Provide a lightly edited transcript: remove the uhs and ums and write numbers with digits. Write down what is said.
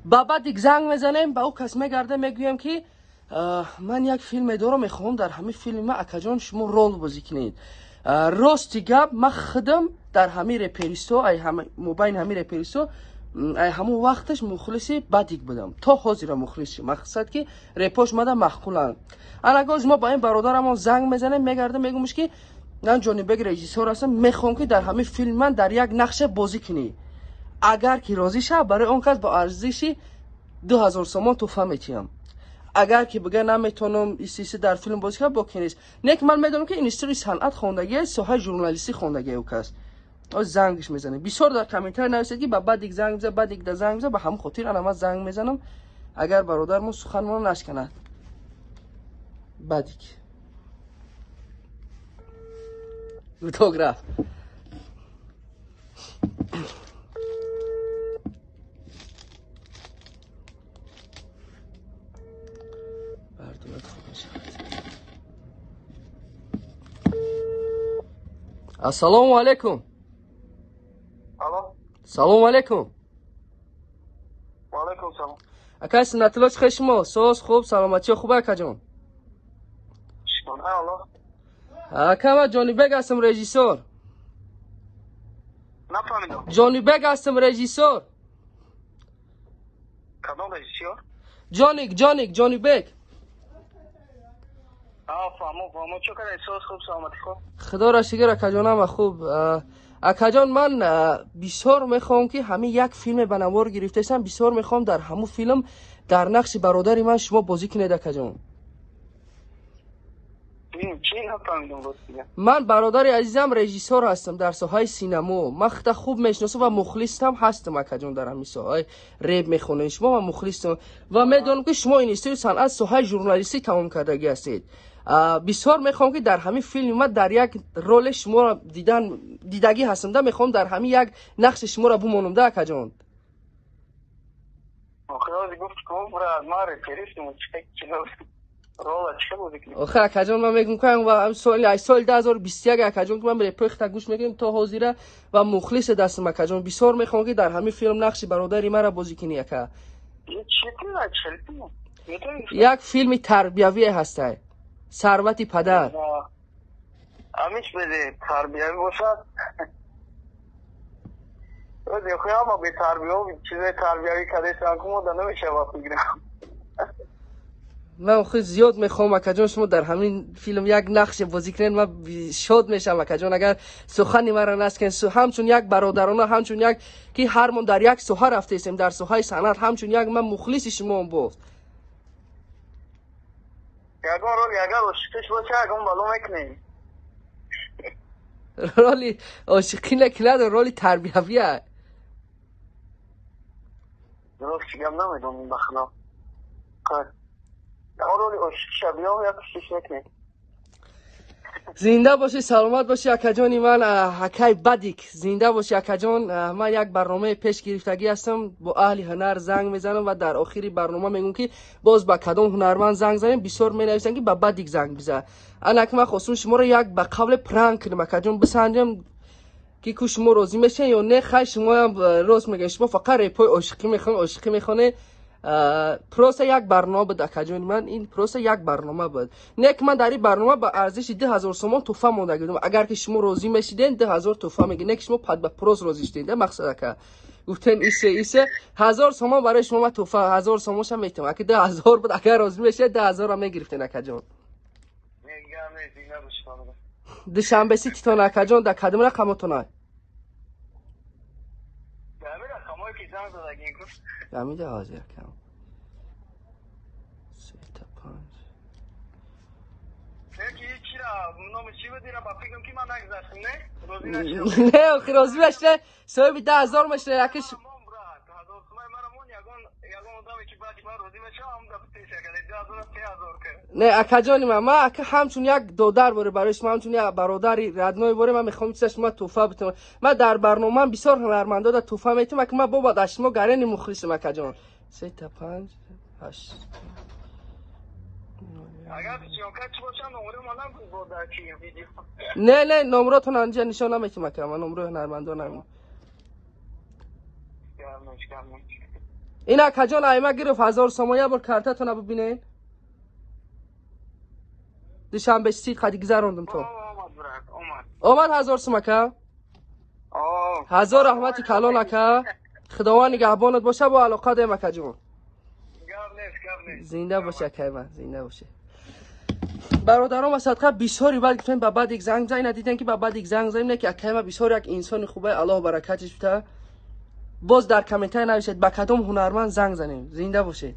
بعد یک زنگ میزنیم به او کس میگرده میگویم که من یک فیلم دارم میخوام در همین فیلم اکاجان شما رول بازی کنید. راستی گپ من خودم در همین رپریستو ای هم مبین همین رپریستو ای همون وقتش مخلصی بدیک بودم تا حاضر مخلصی مقصد که رپاش مده مخکولن. انا ما با این برادرم زنگ میزنیم میگرده میگمش که من جانی بگ رژیسور هستم میخوام که در همین فیلم من در یک نقش بازی کنی. اگر که راضی شه برای اون کس با ارزش 2000 سوم تحفه میتیم. اگر که بگه نمیتونم ایسی در فیلم بازی کنم با کنیست نیک من میدونم که اینستری صنعت خوندگی ساحه ژورنالیستی خوندگی او کس زنگش میزنه. بسیار در کامنتر نوشته که بعد یک زنگ بزنه بعد یک زنگ بزنه به هم خاطر انا زنگ میزنم اگر برادرمون سخنمون نشکنه بعدیک فوتوگراف السلام علیکم. الو سلام علیکم. و علیکم سلام. اکا سنتلاش خشمو سوز خوب سلامتی خوبه اکا جان؟ شکونه الله. اکا من جانی بگ هستم رژیسور. نفهمیدم. جانی بگ هستم رژیسور. کدام رژیسور؟ جانی بگ. فهمو چه کنه سوز خوب سلامتی خوب. خدا را شکر اکا جانم خوب. اکا جان من بسیار میخوام که همین یک فیلم بنوار گرفته‌ام بسیار میخوام در همون فیلم در نقش برادری من شما بازی کنید اکا جان. چی نفهمیدم بود دیگه. من برادر عزیزم رژیسور هستم در ساحه سینما. من خود خوب میشناسم و مخلص هم هستم اکا جان در همین ساحه ریب میخونین شما و مخلصم و میدونم که شما اینستیتوت صنعت ساحه ژورنالیستی تمام کردگی هستید. بسیار میخوام که در همین فیلم من در یک رول شما را دیدگی هستم ده میخوام در همین یک نقش شما را بمانم ده اکا جان. آخه گفت کوم را ما رپریستم چه رول چه بودی کنی؟ آخه اکا جان من میگم که و سال 2021 اکا جان که من رپخت گوش میگم تا حاضره و مخلص دستم اکا جان. بسیار میخوام که در همین فیلم نقش برادری من را بازی کنی اکا. یک فیلم تربیوی هسته ثروت پدر. امیش بده تربیوی باشد. دیگه خیلی ما به تربیوی چیز تربیوی کده سانکومو دا نمیشه وقت بگیرم. من خیلی زیاد میخوام اکا جان شما در همین فیلم یک نقش بازی کنین. من شاد میشم اکا جان اگر سخنی مرا نسکن همچون یک برادرانه همچون یک که هر من در یک ساحه رفته استیم در ساحه صنعت همچون یک من مخلص شما بود. یگان رول یگان عاشقش باشه یگان بالو میکنی. رولی عاشقی نکنه رولی تربیویه. درست چیگم نمیدونم این بخنا. رولی عاشق شبیه هم یا کشش میکنی. زنده باشی سلامت باشی اکا جانی من حکای بدیک زنده باشی اکا جان. من یک برنامه پیش گرفتگی هستم با اهل هنر زنگ میزنم و در آخری برنامه میگم که باز با کدام هنرمند زنگ زنیم بسیار مینویسن که با بدیک زنگ بزن. انا که من خواستم شما رو یک به قبل پرانک کنم اکا جان بسنجم که کو شما راضی میشین یا نه خیر شما هم راست میگین شما فقط ریپای عاشقی میخونه. پروسه یک برنامه بود اکا جان من این پروسه یک برنامه بود نه که من در این برنامه با ارزش 2000 سوم تحفه مونده گیرم. اگر که شما راضی میشیدین 2000 تحفه میگین نه که شما پد به پروس راضی شدین مقصد که گفتن ایسه 1000 سوم برای شما تحفه 1000 سومش هم میتونم اگه 10000 بود اگر راضی میشه 10000 هم میگرفتین اکا جان. دوشنبه سی تیتان اکا جان در کدام رقمتونه؟ امیده حاضر کم نه اخی راضی بشه صاحب 10000 میشه یکش نه اکا جانی من اکا همچون یک دودر باره برایش من همچون یک برادری ردنای باره من میخوام چیزش ما توفه بتونم. من در برنامه بسیار هنرمندا در توفه میتونم که من بابا داشت ما گرین مخلصم اکا جان. 3 تا 5 8 اگر چیوکت باشم نمره مالم بود در چی ویدیو. نه نمراتون آنجا نشون نمیتونم که من نمره هنرمندا نمیدونم. این اکجان ایمه گرفت 1000 سومایه بر کارتتون ببینین دوشنبه سی قدی گذروندم تو اومد 1000 سومکه 1000 رحمتی کلان که خداوند نگهبانت باشه با علاقه دیم اکجان زنده باشه که من زنده باشه برادرام صدقه بسیاری بعد گفتن بعد یک زنگ زنگ ندیدن که بعد یک زنگ زنگ نه که اکیما بسیار یک انسان خوبه الله برکتش بده باز در کامنت نوشید با کدام هنرمند زنگ زنیم زنده باشید